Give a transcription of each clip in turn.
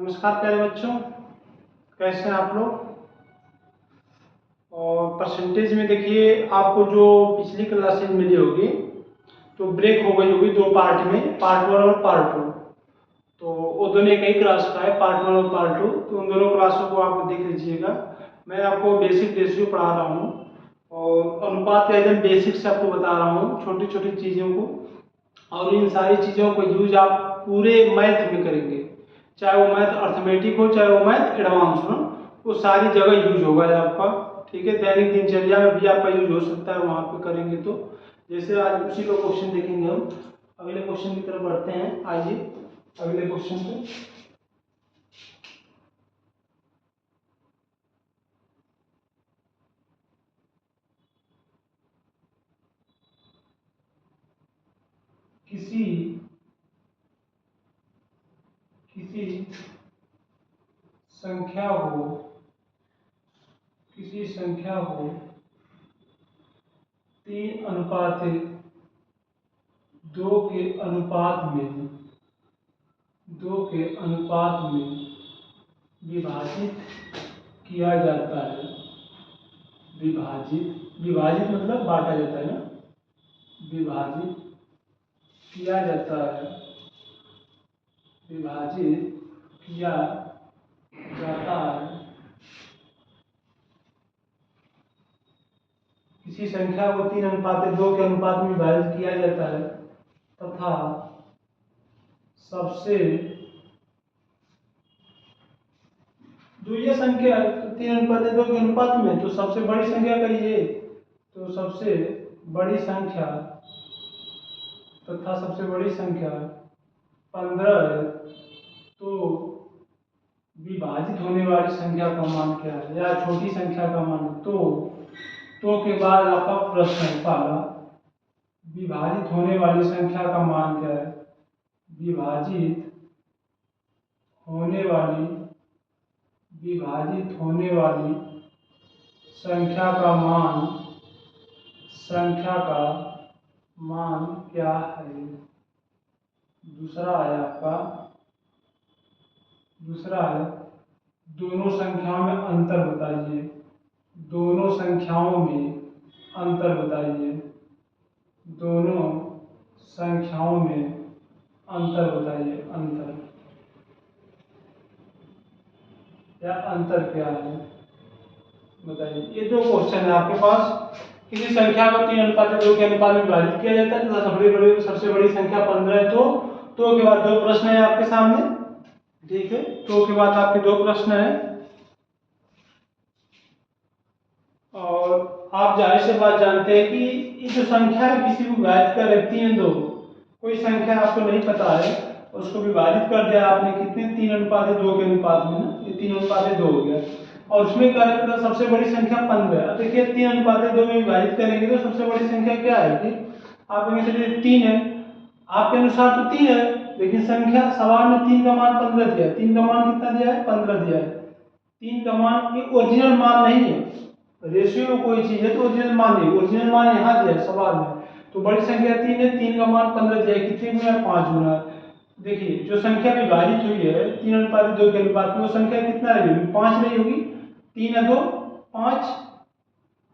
नमस्कार प्यारे बच्चों, कैसे हैं आप लोग। और परसेंटेज में देखिए आपको जो पिछली क्लासेज मिली होगी तो ब्रेक हो गई होगी दो पार्ट में, पार्ट 1 और पार्ट 2। तो वो दोनों एक ही क्लास का है, पार्ट 1 और पार्ट 2। तो उन दोनों क्लासों को आप देख लीजिएगा। मैं आपको बेसिक रेशियो पढ़ा रहा हूँ और अनुपात का एकदम बेसिक से आपको बता रहा हूँ, छोटी छोटी चीज़ों को। और इन सारी चीज़ों को यूज आप पूरे मैथ में करेंगे, चाहे वो मैथ अर्थमेटिक हो चाहे वो मैथ एडवांस हो, वो सारी जगह यूज होगा आपका। ठीक है, दैनिक दिनचर्या में भी आपका यूज हो सकता है वहाँ पे करेंगे तो। जैसे आज उसी का क्वेश्चन देखेंगे हम। अगले क्वेश्चन की तरफ बढ़ते हैं, आइए अगले क्वेश्चन पे। किसी संख्या को किसी संख्या को 3:2 के अनुपात में विभाजित किया जाता है। विभाजित मतलब बांटा जाता है ना, विभाजित किया जाता है, विभाजित किया जाता है। किसी संख्या को 3:2 के अनुपात में विभाजित किया जाता है तथा सबसे जो ये संख्या 3:2 के अनुपात में, तो सबसे बड़ी संख्या कहिए, तो सबसे बड़ी संख्या तथा सबसे बड़ी संख्या 15 है। तो विभाजित होने वाली संख्या का मान क्या है, या छोटी संख्या का मान। तो के बाद आपका प्रश्न है पहला, विभाजित होने वाली संख्या का मान क्या है। विभाजित होने वाली संख्या का मान क्या है। दूसरा है दोनों संख्याओं में अंतर बताइए। दोनों संख्याओं में अंतर बताइए। अंतर या अंतर क्या है बताइए। ये दो क्वेश्चन है आपके पास। किसी संख्या को 3:2 के अनुपात में विभाजित किया जाता है तथा सबसे बड़ी संख्या 15 है। तो के बाद दो प्रश्न है आपके सामने। ठीक है, तो के बाद आपके दो प्रश्न है और आप जाहिर से बात जानते हैं कि ये जो संख्या है किसी को विभाजित कर रहे 3:2, कोई संख्या आपको नहीं पता है, उसको विभाजित कर दिया आपने कितने 3:2 के अनुपात में ना, ये 3:2 हो गया। और उसमें क्या रहता था, सबसे बड़ी संख्या 15। अब देखिए 3:2 में विभाजित करेंगे तो सबसे बड़ी संख्या क्या आएगी। आप कहेंगे चलिए 3 है, आपके अनुसार तो 3 है, लेकिन संख्या सवाल में 3 का मान 15 दिया है। 3 का मान कितना दिया है, 15 दिया है। 3 का मान ये ओरिजिनल मान नहीं है, रेशियो में कोई चीज है तो ओरिजिनल मान नहीं, ओरिजिनल मान यहाँ दिया है सवाल में। तो बड़ी संख्या 3 है, 3 का मान 15 दिया है, कितने गुना है, 5 गुना। देखिए जो संख्या विभाजित हुई है 3:2 के अनुपात में, वो संख्या कितना रही होगी, 5 रही होगी। 3 है 2 5,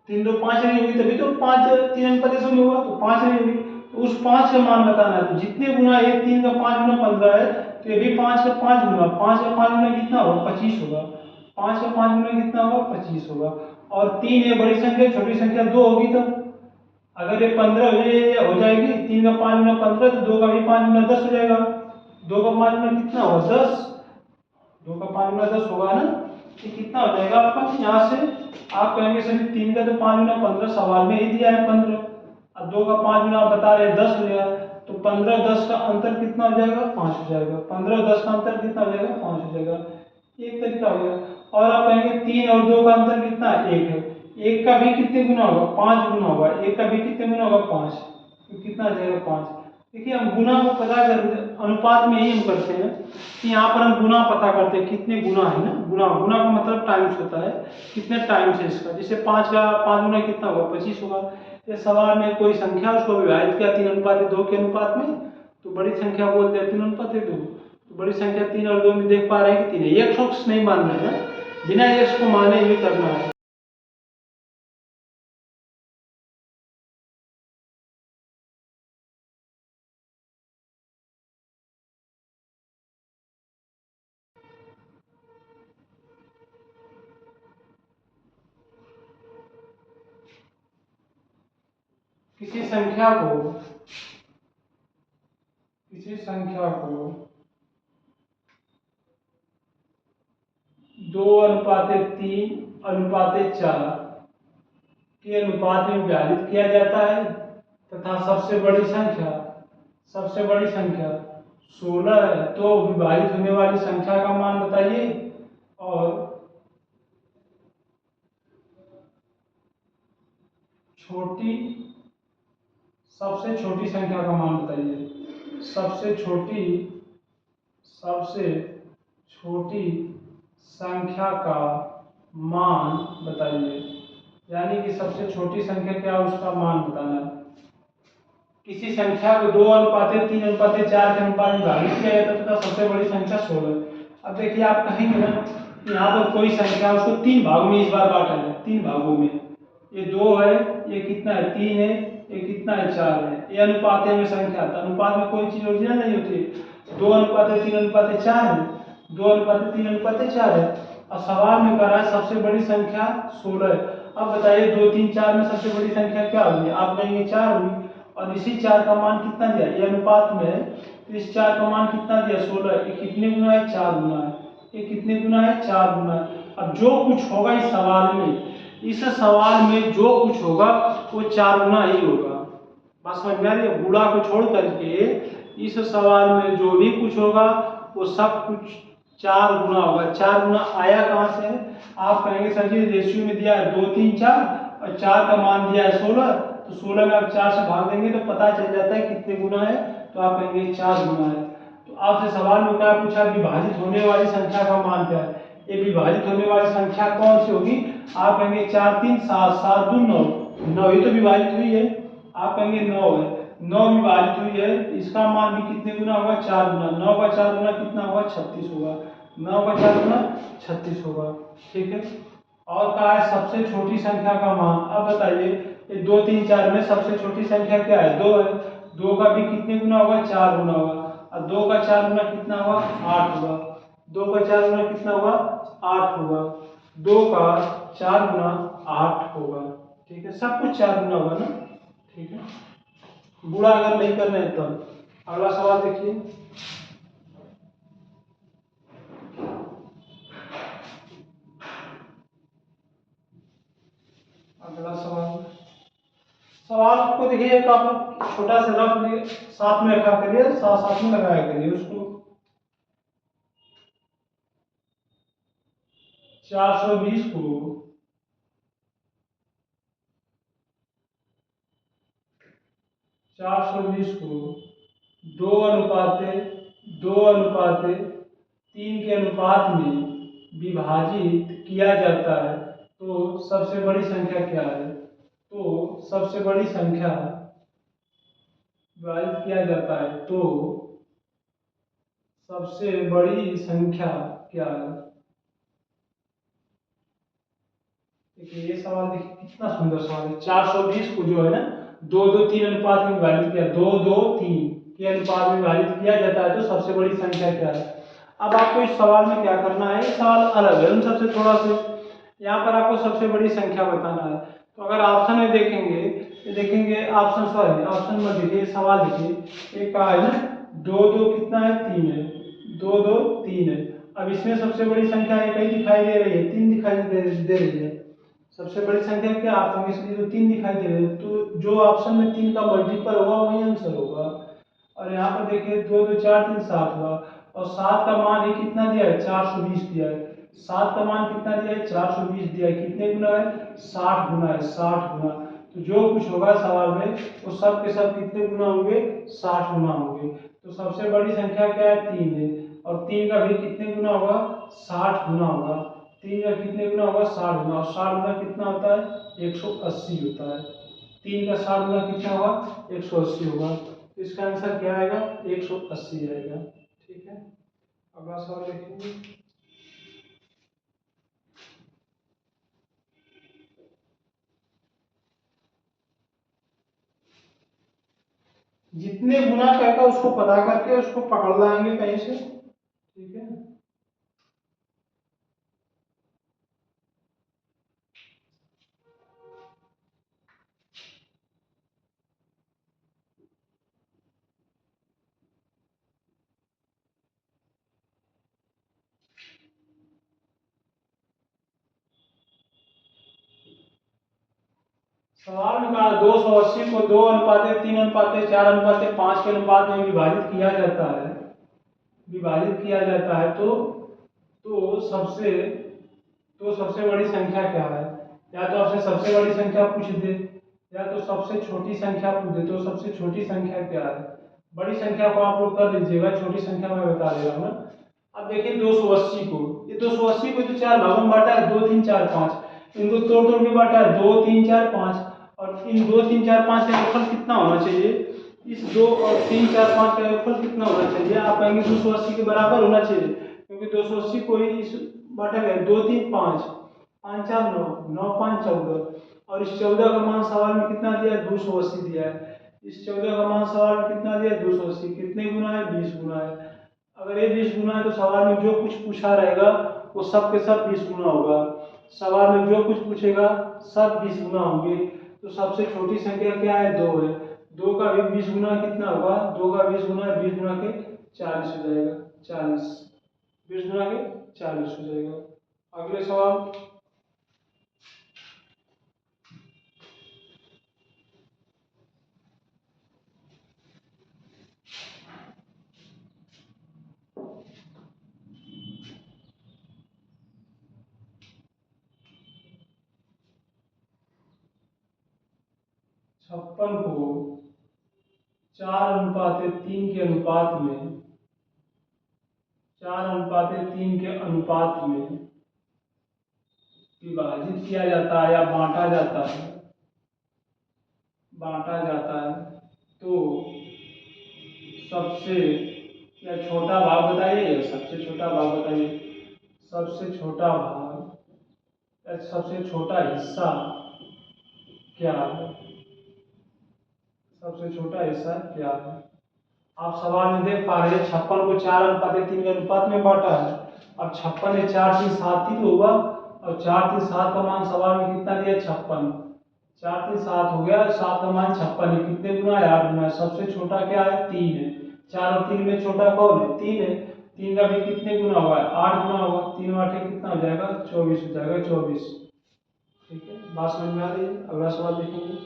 3 2 5 रही होगी, तभी तो 5 3:2 में हुआ, तो 5 रही होगी। तो उस 5 का मान बताना है। तो जितने गुना है 3 का 5 गुना 15 है, तो ये भी 5 का 5 गुना, 5 का 5 गुना कितना होगा, 25 होगा। 5 का 5 गुना कितना होगा, 25 होगा। और 3 ये बड़ी संख्या, छोटी संख्या 2 होगी। तब अगर ये 15 हो जाएगी, 3 का 5 गुना 15, तो 2 का भी 5 गुना 10 हो जाएगा। 2 का 5 गुना कितना होगा, 10। 2 का 5 गुना 10 होगा ना, ये कितना हो जाएगा आपका। यहाँ से आप कहेंगे सर 3 का तो 5 गुना 15 सवाल में ही दिया है 15, अब 2 का 5 गुना आप बता रहे हैं 10 हो गया। तो 15 और 10 का अंतर कितना हो जाएगा, 5 हो जाएगा। 15 और 10 का अंतर कितना हो जाएगा, 5 हो जाएगा। एक तरीका हो गया। और आप कहेंगे 3 और 2 का अंतर कितना है, 1 है। 1 का भी कितने गुना होगा, 5 गुना होगा। 1 का भी कितने गुना होगा, 5। तो कितना आ जाएगा, 5। देखिए हम गुना को पता करते, अनुपात में ही हम करते हैं कि यहाँ पर हम गुना पता करते हैं, कितने गुना है ना। गुना का मतलब टाइम्स होता है, कितने टाइम्स है इसका। जैसे 5 का 5 गुना कितना होगा, 25 होगा। ये सवाल में कोई संख्या उसको विभाजित किया 3:2 के अनुपात में, तो बड़ी संख्या बोलते हैं 3:2। तो बड़ी संख्या 3 और 2 में देख पा रहे हैं कि 3 है। x नहीं मानना है, बिना x को माने ये करना है। किसी संख्या को 2:3:4 के अनुपात में विभाजित किया जाता है तथा सबसे बड़ी संख्या 16 है, तो विभाजित होने वाली संख्या का मान बताइए और सबसे छोटी संख्या का मान बताइए। सबसे छोटी संख्या का मान बताइए, यानी कि सबसे छोटी संख्या क्या है उसका मान बताना है। किसी संख्या को 2:3:4 के अनुपात में विभाजित किया जाता है तथा सबसे बड़ी संख्या 16। अब देखिए आप कहेंगे ना, यहाँ पर कोई संख्या उसको 3 भागों में इस बार बांटा है, 3 भागों में। ये 2 है, ये कितना है 3 है, ये कितना है 4 है। ये अनुपात में संख्या था, अनुपात में कोई चीज ओरिजिनल नहीं होती। 2:3:4 है, 2:3:4 है। और सवाल में कह रहा है सबसे बड़ी संख्या 16 है। अब बताइए 2, 3, 4 में सबसे बड़ी संख्या क्या होगी? आप कहेंगे 4 होगी, और इसी 4 का मान कितना दिया? ये अनुपात में है, तो इस 4 का मान कितना दिया? 16। ये कितने गुना है? 4 गुना है। ये कितने गुना है? 4 गुना है। अब जो कुछ होगा इस सवाल में जो कुछ होगा वो 4 गुना ही होगा। बात समझ में आ रही है? गुणा को छोड़ करके इस सवाल में जो भी कुछ होगा वो सब कुछ 4 गुना होगा। 4 गुना आया कहाँ से? आप कहेंगे सर जी रेशियो में दिया है 2, 3, 4 और 4 का मान दिया है 16, तो 16 में आप 4 से भाग देंगे तो पता चल जाता है कितने गुना है, तो आप कहेंगे 4 गुना है। तो आपसे सवाल में क्या पूछा? विभाजित होने वाली संख्या का मान क्या है? ये विभाजित होने वाली संख्या कौन सी होगी? आप कहेंगे 4, 3, 7, 7, 2, 9, 9 ही तो विभाजित हुई है। आप कहेंगे 9 है, 9 विभाजित हुई है, इसका मान भी कितने गुना होगा? 4 गुना। 9 का 4 गुना कितना होगा? 36 होगा। 9 का 4 गुना 36 होगा। ठीक है। और कहा है सबसे छोटी संख्या का मान। अब बताइए ये 2, 3, 4 में सबसे छोटी संख्या क्या है? 2 है। 2 का भी कितने गुना होगा? 4 गुना होगा। और 2 का 4 गुना कितना होगा? 8 होगा। 2 का 4 गुना कितना होगा? 8 होगा। 2 का 4 गुना 8 होगा। ठीक है, सब कुछ 4 गुना होगा ना। ठीक है, बुरा अगर नहीं कर रहे हैं तब। अगला सवाल देखिए। अगला सवाल को देखिए, एक आप लोग छोटा सा रफ साथ में रखा करिए, साथ में लगाया करिए उसको। 420 को 2:3 के अनुपात में विभाजित किया जाता है तो सबसे बड़ी संख्या क्या है? तो सबसे बड़ी संख्या विभाजित किया जाता है तो सबसे बड़ी संख्या क्या है? देखिए ये सवाल देखिए कितना सुंदर सवाल है। 420 को जो है ना 2:3 अनुपात में विभाजित किया, 2:3 के अनुपात में विभाजित किया जाता है तो सबसे बड़ी संख्या क्या है? अब आपको इस सवाल में क्या करना है, ये सवाल अलग है उन सबसे थोड़ा से। यहाँ पर आपको सबसे बड़ी संख्या बताना है। तो अगर ऑप्शन में देखेंगे ऑप्शन में देखिए, सवाल देखिए एक कहा है ना 2, 2 कितना है? 3 है। 2, 2, 3 है। अब इसमें सबसे बड़ी संख्या एक ही दिखाई दे रही है, 3 दिखाई दे रही है। सबसे बड़ी संख्या क्या? आप कहेंगे इसलिए तो 3 दिखाई दे रहे हैं, तो जो ऑप्शन में 3 का मल्टीपल होगा वही आंसर होगा। और यहाँ पर देखिए 2, 2, 4, 3, 7 हुआ, और 7 का मान ही कितना दिया है? 420 दिया है। 7 का मान कितना दिया है? 420 दिया है। कितने गुना है? 60 गुना है, 60 गुना। तो जो कुछ होगा सवाल में वो सब के सब कितने गुना होंगे? 60 गुना होंगे। तो सबसे बड़ी संख्या क्या है? 3 है, और 3 का भी कितने गुना होगा? 60 गुना होगा। 3 का कितने गुना होगा? 60 गुना, और 60 गुना कितना होता है? 180 होता है। 3 का 60 गुना कितना होगा? 180 होगा। तो इसका आंसर क्या आएगा? 180 आएगा। ठीक है। अगला सवाल देखेंगे। जितने गुना कहेगा उसको पता करके उसको पकड़ लाएंगे कहीं से, ठीक है। सवाल में कहा 280 को 2:3:4:5 के अनुपात में विभाजित किया जाता है, विभाजित किया जाता है तो सबसे सबसे बड़ी संख्या क्या है। या तो आपसे सबसे बड़ी संख्या पूछ दे या तो सबसे छोटी संख्या पूछ दे, तो सबसे छोटी संख्या क्या है। बड़ी संख्या को आप लोग कर लीजिएगा, छोटी संख्या मैं बता दे रहा हूँ ना। अब देखिए 280 को, ये 280 को तो 4 भागों में बांटा है, 2 3 4 5, इनको तोड़ तोड़ के बांटा है 2 3 4 5, और इन 2 3 4 5 का योगफल कितना होना चाहिए, इस 2 और 3 4 5 का योगफल कितना होना चाहिए। आप कहेंगे 280 के बराबर होना चाहिए, क्योंकि 280 को ही इस बांटा गया 2 3 5, 5 4 9, 9 5 14, और इस 14 का मान सवाल में कितना दिया है, 280 दिया है। इस 14 का मान सवाल में कितना दिया है, 280, कितने गुना है, 20 गुना है। अगर ये 20 गुना है तो सवाल में जो कुछ पूछा रहेगा वो सब के सब 20 गुना होगा। सवाल में जो कुछ पूछेगा सब 20 गुना होंगे। तो सबसे छोटी संख्या क्या है, 2 है। 2 का भी 20 गुना कितना होगा, 2 का 20 गुना 20 गुना के 40 हो जाएगा, 40, 20 गुना के 40 हो जाएगा। अगले सवाल। छप्पन को 4:3 के अनुपात में, 4:3 के अनुपात में विभाजित किया जाता है या बांटा जाता है, बांटा जाता है तो सबसे या छोटा भाग बताइए या सबसे छोटा भाग बताइए। सबसे छोटा भाग या सबसे छोटा हिस्सा क्या है, सबसे छोटा हिस्सा क्या है। आप सवाल में देख पा रहे हैं 56 को 4:3 के अनुपात में बांटा है। अब 56 है 4 3 7 ही तो होगा, और 4 3 7 का मान सवाल में कितना दिया, 56। 4 3 7 हो गया, 7 का मान 56 है, कितने गुना है, 8 गुना है। सबसे छोटा क्या है, 3 है। 4 और 3 में छोटा कौन है, 3 है। 3 का भी कितने गुना होगा, 8 गुना होगा। 3 8 कितना हो जाएगा, 24 हो जाएगा, 24। ठीक है, बात समझ में आ रही है। अगला सवाल देखेंगे।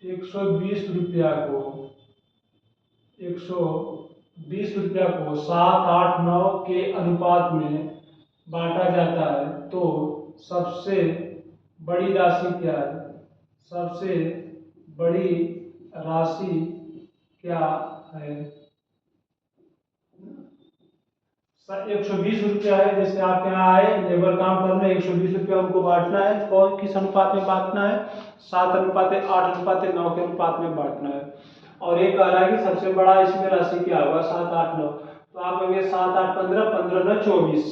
120 रुपया को 120 रुपया को 7 8 9 के अनुपात में बांटा जाता है तो सबसे बड़ी राशि क्या है, सबसे बड़ी राशि क्या है। 120 रुपया है, जैसे आपके यहाँ आए लेबर काम करना है, 120 रुपया उनको बांटना है। कौन किस अनुपात में बांटना है, 7:8:9 के अनुपात में बांटना है। और एक कह रहा है कि सबसे बड़ा इसमें राशि क्या होगा, 7 8 9। तो आप कहेंगे 7 8 15, 15 9 24,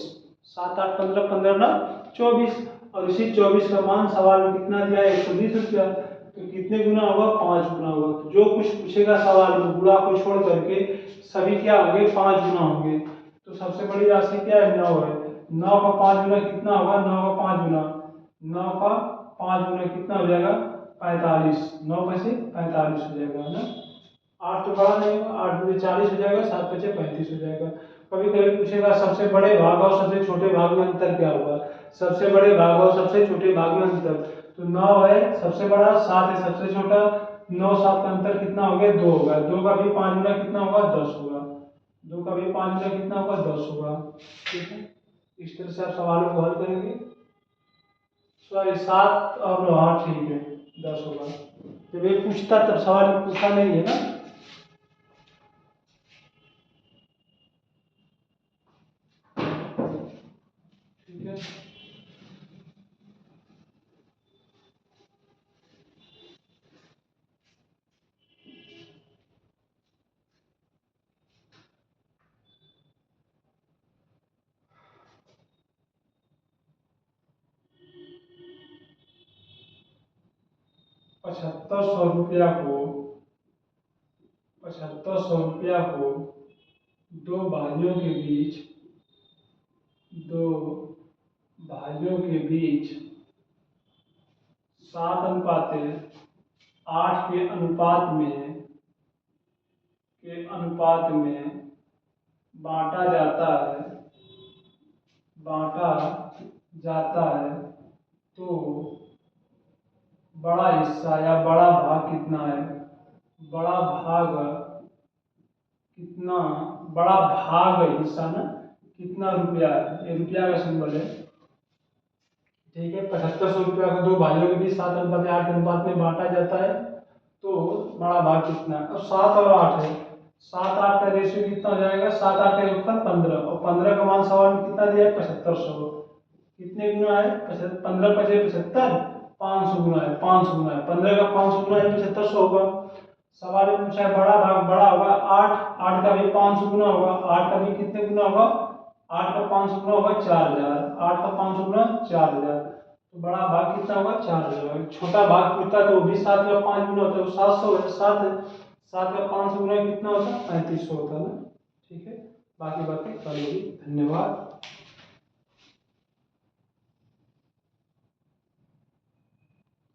7 8 15, 15 9 24। और इसी 24 का मान सवाल में कितना दिया है, 120 रुपया। तो कितने गुना होगा, 5 गुना होगा। तो जो कुछ पूछेगा सवाल में गुणा को छोड़ करके सभी क्या होंगे, 5 गुना होंगे। तो सबसे बड़ी राशि क्या है, 9 है। 9 का 5 गुना कितना होगा, 9 का 5 गुना, 9 का 5 गुना कितना हो जाएगा, 45। 9 में से 45 हो जाएगा, है ना। 8 तो बड़ा नहीं होगा, 8 में 40 हो जाएगा, 7 बचे 35 हो जाएगा। कभी कभी पूछेगा सबसे बड़े भाग और सबसे छोटे भाग में अंतर क्या होगा। सबसे बड़े भाग और सबसे छोटे भाग में अंतर, तो 9 है सबसे बड़ा, 7 है सबसे छोटा। 9 7 का अंतर कितना हो गया, 2 होगा। 2 का भी 5 गुना कितना होगा, 10 होगा। 2 का भी 5 गुना कितना होगा, 10 होगा। ठीक है, इस तरह से आप सवालों को हल करेंगे। सॉरी 7 और 9, हाँ ठीक है। 10 होगा। जब ये पूछता तब सवाल में पूछा नहीं है ना। ठीक है, 7500 रुपया को दो भाइयों के बीच 7:8 के अनुपात में बांटा जाता है तो बड़ा हिस्सा या बड़ा भाग कितना है? बड़ा भाग हिस्सा ना कितना रुपया है? ये रुपया का सिंबल है। ठीक है, 7500 रुपया को दो भाइयों के बीच 7:8 के अनुपात में बांटा जाता है तो बड़ा भाग कितना है? अब 7 और 8 है, 7-8 का रेशियो कितना हो जाएगा? 7-8 का योगफल 15 और 15 का मान सवाल में कितना दिया है? 7500। कितने गुना है? 15 पचे 75, 500 गुना है, 500 गुना है। 15 का 500 गुना है 7500 होगा। सवाल में पूछा है बड़ा भाग, बड़ा होगा 8, 8 का भी 500 गुना होगा, 8 का भी कितने गुना होगा? 8 का 500 गुना होगा 4000, 8 का 500 गुना 4000, तो बड़ा भाग कितना होगा? 4000। छोटा भाग पूछता है तो वो भी 7 का 5 गुना होता है, वो 700 है। 7 का 500 गुना कितना होता है? 3500 होता है ना। ठीक है, बाकी बातें कल होगी। धन्यवाद।